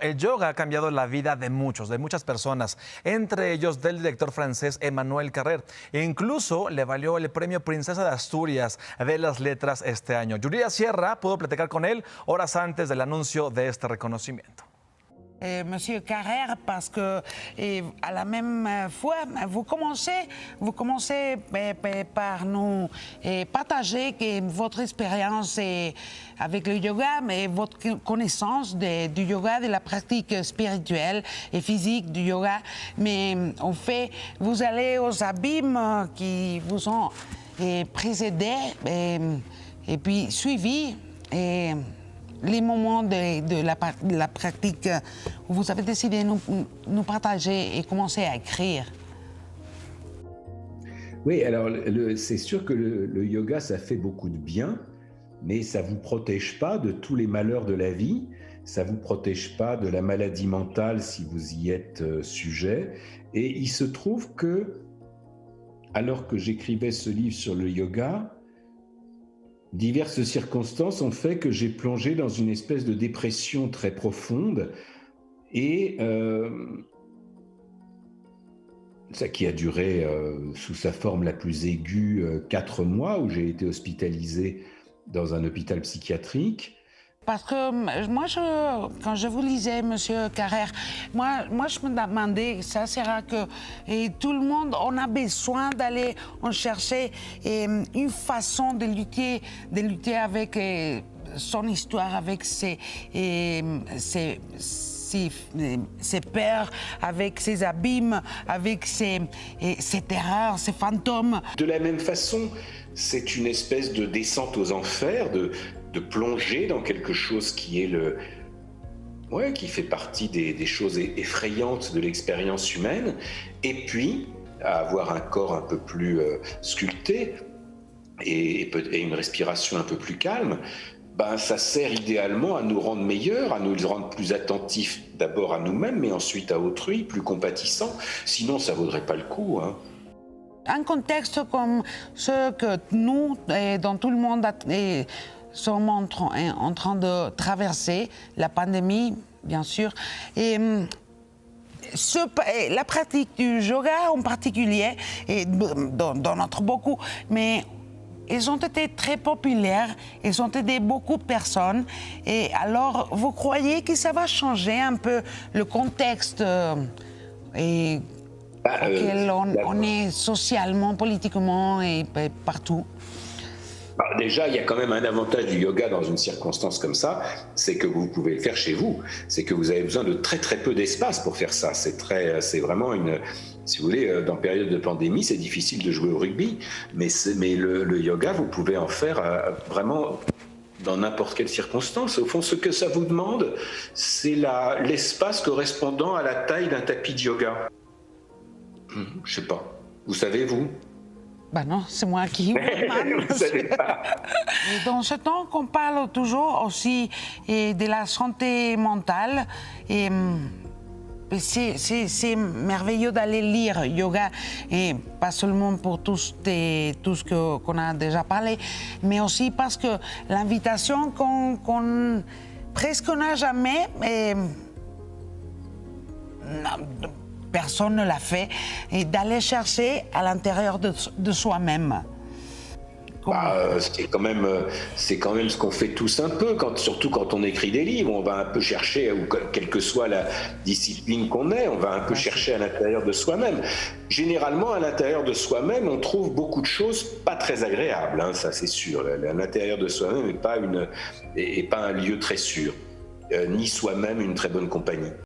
El yoga ha cambiado la vida de muchos, de muchas personas, entre ellos del director francés Emmanuel Carrère. E incluso le valió el premio Princesa de Asturias de las Letras este año. Yuridia Sierra pudo platicar con él horas antes del anuncio de este reconocimiento. Monsieur Carrère, parce que à la même fois, vous commencez par nous partager votre expérience avec le yoga, mais votre connaissance du yoga, de la pratique spirituelle et physique du yoga. Mais en fait, vous allez aux abîmes qui vous ont précédés et puis suivis. Les moments de la pratique où vous avez décidé de nous partager et commencer à écrire. Oui, alors c'est sûr que le yoga, ça fait beaucoup de bien, mais ça ne vous protège pas de tous les malheurs de la vie, ça ne vous protège pas de la maladie mentale si vous y êtes sujet. Et il se trouve que, alors que j'écrivais ce livre sur le yoga, diverses circonstances ont fait que j'ai plongé dans une espèce de dépression très profonde et ça qui a duré sous sa forme la plus aiguë 4 mois où j'ai été hospitalisé dans un hôpital psychiatrique. Parce que moi, quand je vous lisais, Monsieur Carrère, moi je me demandais, ça sera que tout le monde, on a besoin d'aller en chercher une façon de lutter avec son histoire, avec ses peurs, avec ses abîmes, avec ses terreurs, ses fantômes. De la même façon, c'est une espèce de descente aux enfers, de plonger dans quelque chose qui est qui fait partie des choses effrayantes de l'expérience humaine, et puis à avoir un corps un peu plus sculpté et une respiration un peu plus calme. Ça sert idéalement à nous rendre meilleurs, à nous rendre plus attentifs d'abord à nous-mêmes, mais ensuite à autrui, plus compatissants. Sinon, ça ne vaudrait pas le coup. Un contexte comme ce que nous, dans tout le monde, sommes en train de traverser, la pandémie, bien sûr, et la pratique du yoga en particulier, et dans notre beaucoup, mais ils ont été très populaires, ils ont aidé beaucoup de personnes. Et alors, vous croyez que ça va changer un peu le contexte auquel on est socialement, politiquement et partout? Déjà, il y a quand même un avantage du yoga dans une circonstance comme ça, c'est que vous pouvez le faire chez vous. C'est que vous avez besoin de très très peu d'espace pour faire ça. C'est vraiment si vous voulez, dans période de pandémie, c'est difficile de jouer au rugby, mais le yoga, vous pouvez en faire vraiment dans n'importe quelle circonstance. Au fond, ce que ça vous demande, c'est l'espace correspondant à la taille d'un tapis de yoga. Je sais pas. Vous savez, vous? Non, c'est moi qui vous demande. Vous savez pas. Et dans ce temps qu'on parle toujours aussi de la santé mentale, c'est merveilleux d'aller lire yoga, et pas seulement pour tout ce qu'on a déjà parlé, mais aussi parce que l'invitation qu'on presque n'a jamais, personne ne l'a fait, et d'aller chercher à l'intérieur de soi-même. C'est quand même ce qu'on fait tous un peu, surtout quand on écrit des livres. On va un peu chercher, ou quelle que soit la discipline qu'on ait, on va un peu chercher à l'intérieur de soi-même. Généralement, à l'intérieur de soi-même, on trouve beaucoup de choses pas très agréables, ça c'est sûr. L'intérieur de soi-même n'est pas un lieu très sûr, ni soi-même une très bonne compagnie.